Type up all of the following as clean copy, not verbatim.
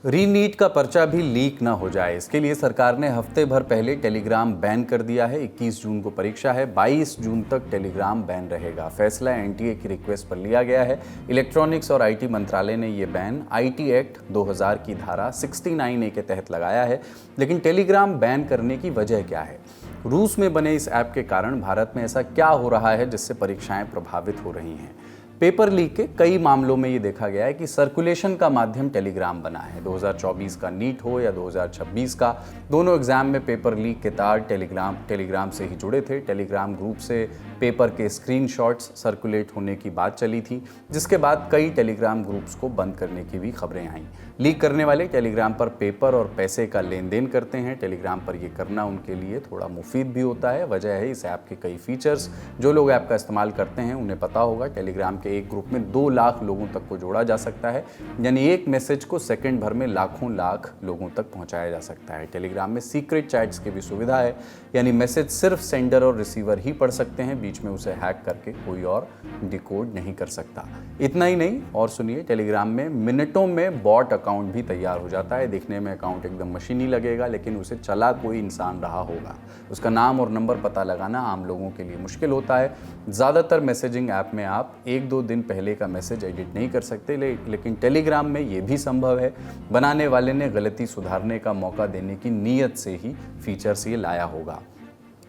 रीनीट का पर्चा भी लीक ना हो जाए, इसके लिए सरकार ने हफ्ते भर पहले टेलीग्राम बैन कर दिया है। 21 जून को परीक्षा है, 22 जून तक टेलीग्राम बैन रहेगा। फैसला एनटीए की रिक्वेस्ट पर लिया गया है। इलेक्ट्रॉनिक्स और आईटी मंत्रालय ने ये बैन आईटी एक्ट 2000 की धारा 69A के तहत लगाया है। लेकिन टेलीग्राम बैन करने की वजह क्या है? रूस में बने इस ऐप के कारण भारत में ऐसा क्या हो रहा है जिससे परीक्षाएं प्रभावित हो रही हैं? पेपर लीक के कई मामलों में ये देखा गया है कि सर्कुलेशन का माध्यम टेलीग्राम बना है। 2024 का नीट हो या 2026 का, दोनों एग्जाम में पेपर लीक के तार टेलीग्राम से ही जुड़े थे। टेलीग्राम ग्रुप से पेपर के स्क्रीनशॉट्स सर्कुलेट होने की बात चली थी, जिसके बाद कई टेलीग्राम ग्रुप्स को बंद करने की भी खबरें आईं। लीक करने वाले टेलीग्राम पर पेपर और पैसे का लेन देन करते हैं। टेलीग्राम पर ये करना उनके लिए थोड़ा मुफीद भी होता है। वजह है इस ऐप के कई फीचर्स। जो लोग ऐप का इस्तेमाल करते हैं उन्हें पता होगा टेलीग्राम के एक ग्रुप में 2 लाख लोगों तक को जोड़ा जा सकता है, यानी एक मैसेज को सेकंड भर में लाखों लाख लोगों तक पहुंचाया जा सकता है। टेलीग्राम में सीक्रेट चैट्स की भी सुविधा है, यानी मैसेज सिर्फ सेंडर और रिसीवर ही पढ़ सकते हैं, बीच में उसे हैक करके कोई और डिकोड नहीं कर सकता। इतना ही नहीं, और सुनिए, टेलीग्राम में मिनटों में बॉट अकाउंट भी तैयार हो जाता है। दिखने में अकाउंट एकदम मशीनी लगेगा, लेकिन उसे चला कोई इंसान रहा होगा। उसका नाम और नंबर पता लगाना आम लोगों के लिए मुश्किल होता है। ज़्यादातर मैसेजिंग ऐप में आप 1-2 दिन पहले का मैसेज एडिट नहीं कर सकते, लेकिन टेलीग्राम में ये भी संभव है। बनाने वाले ने गलती सुधारने का मौका देने की नीयत से ही फीचर्स ये लाया होगा,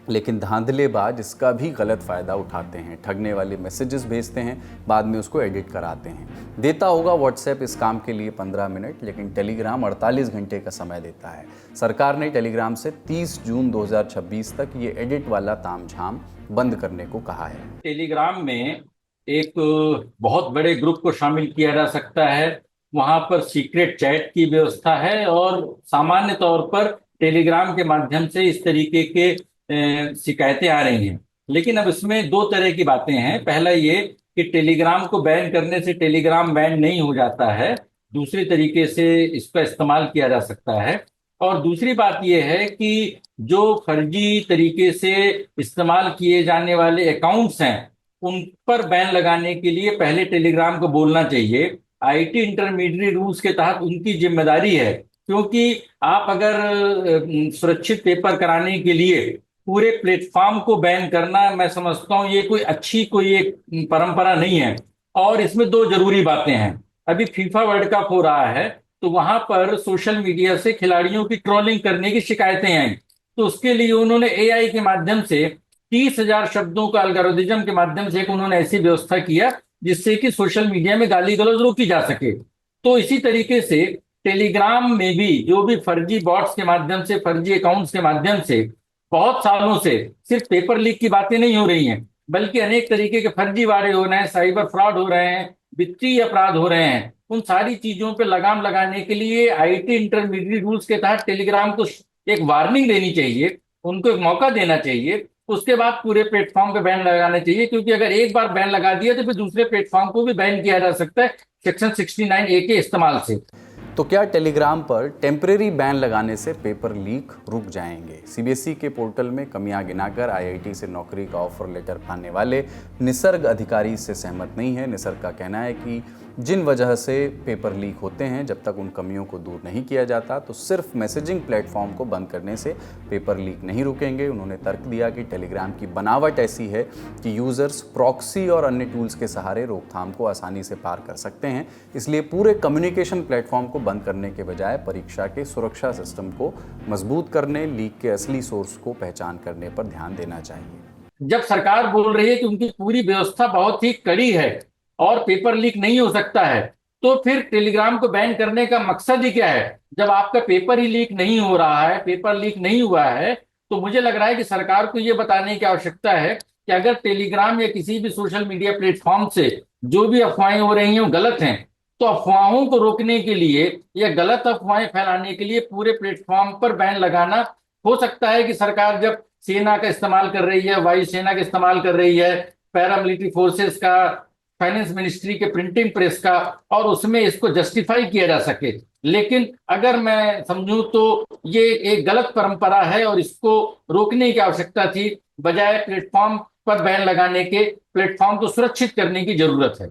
लेकिन धांधलेबाज इसका भी गलत फ़ायदा उठाते हैं। ठगने वाले मैसेजेस भेजते हैं, बाद में उसको एडिट कराते हैं। देता होगा व्हाट्सएप इस काम के लिए 15 मिनट, लेकिन टेलीग्राम 48 घंटे का समय देता है। सरकार ने टेलीग्राम से 30 जून 2026 तक ये एडिट वाला तामझाम बंद करने को कहा है। टेलीग्राम में एक बहुत बड़े ग्रुप को शामिल किया जा सकता है। वहां पर सीक्रेट चैट की व्यवस्था है और सामान्य तौर पर टेलीग्राम के माध्यम से इस तरीके के शिकायतें आ रही हैं। लेकिन अब इसमें दो तरह की बातें हैं। पहला ये कि टेलीग्राम को बैन करने से टेलीग्राम बैन नहीं हो जाता है, दूसरी तरीके से इसका इस्तेमाल किया जा सकता है। और दूसरी बात यह है कि जो फर्जी तरीके से इस्तेमाल किए जाने वाले अकाउंट्स हैं उन पर बैन लगाने के लिए पहले टेलीग्राम को बोलना चाहिए। आईटी इंटरमीडिएट रूल्स के तहत उनकी जिम्मेदारी है, क्योंकि आप अगर सुरक्षित पेपर कराने के लिए पूरे प्लेटफॉर्म को बैन करना, मैं समझता हूं ये कोई एक परंपरा नहीं है। और इसमें दो जरूरी बातें हैं। अभी फीफा वर्ल्ड कप हो रहा है, तो वहां पर सोशल मीडिया से खिलाड़ियों की ट्रोलिंग करने की शिकायतें आई। तो उसके लिए उन्होंने एआई के माध्यम से 30,000 शब्दों का अल्गोरिदम के माध्यम से एक उन्होंने ऐसी व्यवस्था किया जिससे कि सोशल मीडिया में गाली गलौज रोकी जा सके। तो इसी तरीके से टेलीग्राम में भी जो भी फर्जी बॉट्स के माध्यम से, फर्जी अकाउंट्स के माध्यम से बहुत सालों से सिर्फ पेपर लीक की बातें नहीं हो रही हैं, बल्कि अनेक तरीके के फर्जीवाड़े हो रहे हैं, साइबर फ्रॉड हो रहे हैं, वित्तीय अपराध हो रहे हैं। उन सारी चीजों पे लगाम लगाने के लिए आईटी इंटरमीडिएट रूल्स के तहत टेलीग्राम को एक वार्निंग देनी चाहिए, उनको एक मौका देना चाहिए। उसके बाद पूरे प्लेटफॉर्म पे बैन लगाना चाहिए, क्योंकि अगर एक बार बैन लगा दिया तो फिर दूसरे प्लेटफॉर्म को भी बैन किया जा सकता है सेक्शन 69A के इस्तेमाल से। तो क्या टेलीग्राम पर टेम्परेरी बैन लगाने से पेपर लीक रुक जाएंगे? सीबीएसई के पोर्टल में कमियां गिनाकर आईआईटी से नौकरी का ऑफर लेटर पाने वाले निसर्ग अधिकारी इससे सहमत नहीं है। निसर्ग का कहना है कि जिन वजह से पेपर लीक होते हैं, जब तक उन कमियों को दूर नहीं किया जाता तो सिर्फ मैसेजिंग प्लेटफॉर्म को बंद करने से पेपर लीक नहीं रुकेंगे। उन्होंने तर्क दिया कि टेलीग्राम की बनावट ऐसी है कि यूजर्स प्रॉक्सी और अन्य टूल्स के सहारे रोकथाम को आसानी से पार कर सकते हैं। इसलिए पूरे कम्युनिकेशन प्लेटफॉर्म को बंद करने के बजाय परीक्षा के सुरक्षा सिस्टम को मजबूत करने, लीक के असली सोर्स को पहचान करने पर ध्यान देना चाहिए। जब सरकार बोल रही है कि उनकी पूरी व्यवस्था बहुत ही कड़ी है और पेपर लीक नहीं हो सकता है, तो फिर टेलीग्राम को बैन करने का मकसद ही क्या है? जब आपका पेपर ही लीक नहीं हो रहा है, पेपर लीक नहीं हुआ है, तो मुझे लग रहा है कि सरकार को यह बताने की आवश्यकता है कि अगर टेलीग्राम या किसी भी सोशल मीडिया प्लेटफॉर्म से जो भी अफवाहें हो रही हैं वो गलत हैं, तो अफवाहों को रोकने के लिए या गलत अफवाहें फैलाने के लिए पूरे प्लेटफॉर्म पर बैन लगाना, हो सकता है कि सरकार जब सेना का इस्तेमाल कर रही है, वायुसेना का इस्तेमाल कर रही है, पैरामिलिट्री फोर्सेस का, फाइनेंस मिनिस्ट्री के प्रिंटिंग प्रेस का, और उसमें इसको जस्टिफाई किया जा सके। लेकिन अगर मैं समझूं तो ये एक गलत परंपरा है और इसको रोकने की आवश्यकता थी, बजाय प्लेटफॉर्म पर बैन लगाने के प्लेटफॉर्म को सुरक्षित करने की जरूरत है।